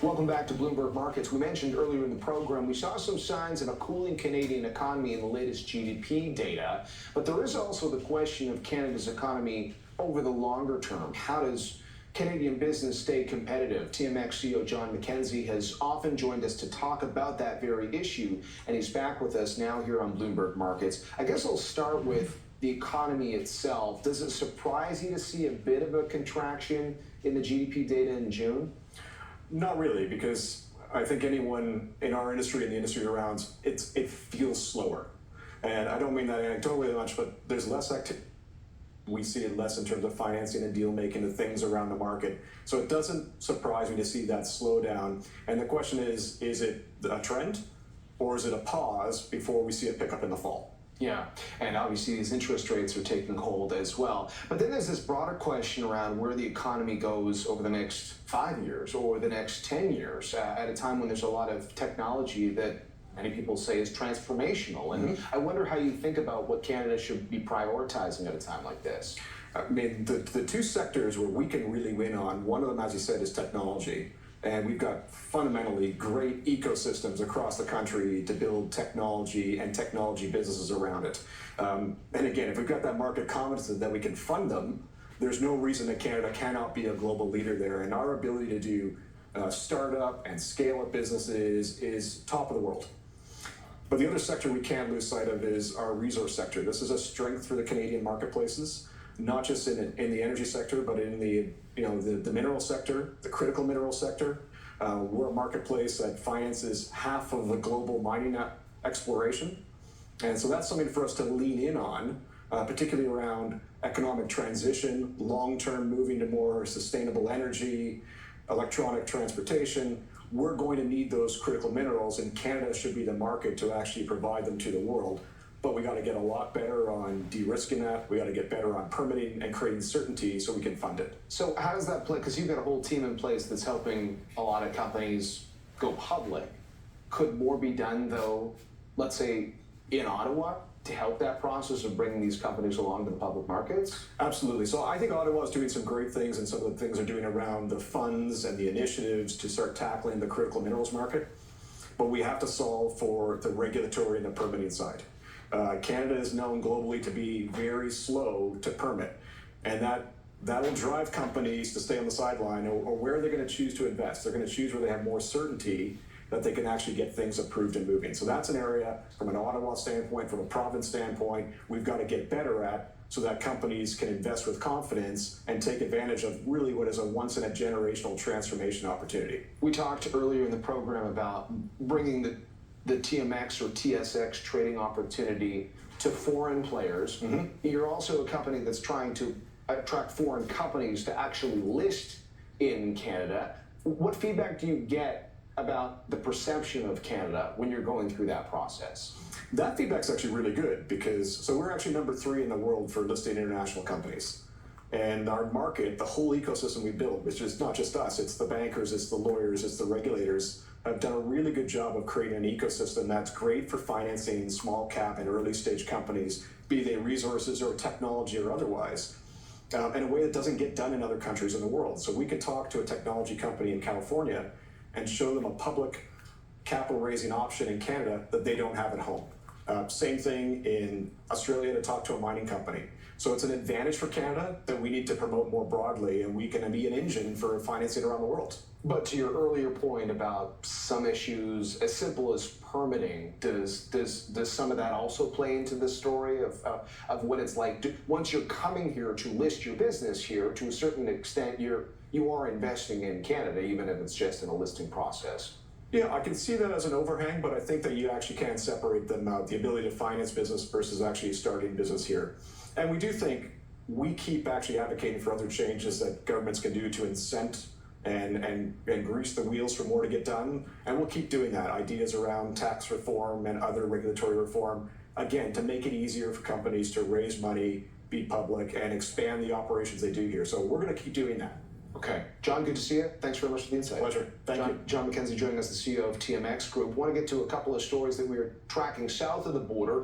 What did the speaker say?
Welcome back to Bloomberg Markets. We mentioned earlier in the program we saw some signs of a cooling Canadian economy in the latest GDP data, but there is also the question of Canada's economy over the longer term. How does Canadian business stay competitive? TMX CEO John McKenzie has often joined us to talk about that very issue, and he's back with us now here on Bloomberg Markets. I guess I'll start with the economy itself. Does it surprise you to see a bit of a contraction in the GDP data in June? Not really, because I think anyone in our industry and the industry around, it feels slower. And I don't mean that anecdotally much, but there's less activity. We see it less in terms of financing and deal making, the things around the market. So it doesn't surprise me to see that slowdown. And the question is it a trend or is it a pause before we see a pickup in the fall? Yeah, and obviously these interest rates are taking hold as well. But then there's this broader question around where the economy goes over the next 5 years or the next 10 years at a time when there's a lot of technology that many people say is transformational. And I wonder how you think about what Canada should be prioritizing at a time like this. I mean, the two sectors where we can really win on, one of them, as you said, is technology. And we've got fundamentally great ecosystems across the country to build technology and technology businesses around it. And again, if we've got that market confidence that we can fund them, there's no reason that Canada cannot be a global leader there. And our ability to do startup and scale up businesses is top of the world. But the other sector we can't lose sight of is our resource sector. This is a strength for the Canadian marketplaces, not just in the energy sector, but in the mineral sector, the critical mineral sector. We're a marketplace that finances half of the global mining exploration. And so that's something for us to lean in on, particularly around economic transition, long-term moving to more sustainable energy, electronic transportation. We're going to need those critical minerals, and Canada should be the market to actually provide them to the world. But we got to get a lot better on de-risking that. We got to get better on permitting and creating certainty so we can fund it. So how does that play? Because you've got a whole team in place that's helping a lot of companies go public. Could more be done, though, let's say, in Ottawa to help that process of bringing these companies along to the public markets? Absolutely. So I think Ottawa is doing some great things, and some of the things they're doing around the funds and the initiatives to start tackling the critical minerals market. But we have to solve for the regulatory and the permitting side. Canada is known globally to be very slow to permit, and that will drive companies to stay on the sideline, or where they're going to choose to invest. They're going to choose where they have more certainty that they can actually get things approved and moving. So that's an area from an Ottawa standpoint, from a province standpoint, we've got to get better at so that companies can invest with confidence and take advantage of really what is a once-in-a-generational transformation opportunity. We talked earlier in the program about bringing the TMX or TSX trading opportunity to foreign players. You're also a company that's trying to attract foreign companies to actually list in Canada. What feedback do you get about the perception of Canada when you're going through that process? That feedback's actually really good, because we're actually number 3 in the world for listing international companies. And our market, the whole ecosystem we build, which is not just us, it's the bankers, it's the lawyers, it's the regulators, have done a really good job of creating an ecosystem that's great for financing small cap and early stage companies, be they resources or technology or otherwise, in a way that doesn't get done in other countries in the world. So we could talk to a technology company in California and show them a public capital raising option in Canada that they don't have at home. Same thing in Australia to talk to a mining company. So it's an advantage for Canada that we need to promote more broadly, and we can be an engine for financing around the world. But to your earlier point about some issues as simple as permitting, does some of that also play into the story of what it's like once you're coming here to list your business here? To a certain extent, you are investing in Canada, even if it's just in a listing process. Yeah, I can see that as an overhang, but I think that you actually can separate them out, the ability to finance business versus actually starting business here. And we do think we keep actually advocating for other changes that governments can do to incent and grease the wheels for more to get done. And we'll keep doing that. Ideas around tax reform and other regulatory reform, again, to make it easier for companies to raise money, be public, and expand the operations they do here. So we're going to keep doing that. Okay. John, good to see you. Thanks very much for the insight. Pleasure. Thank you. John McKenzie joining us, the CEO of TMX Group. Want to get to a couple of stories that we are tracking south of the border.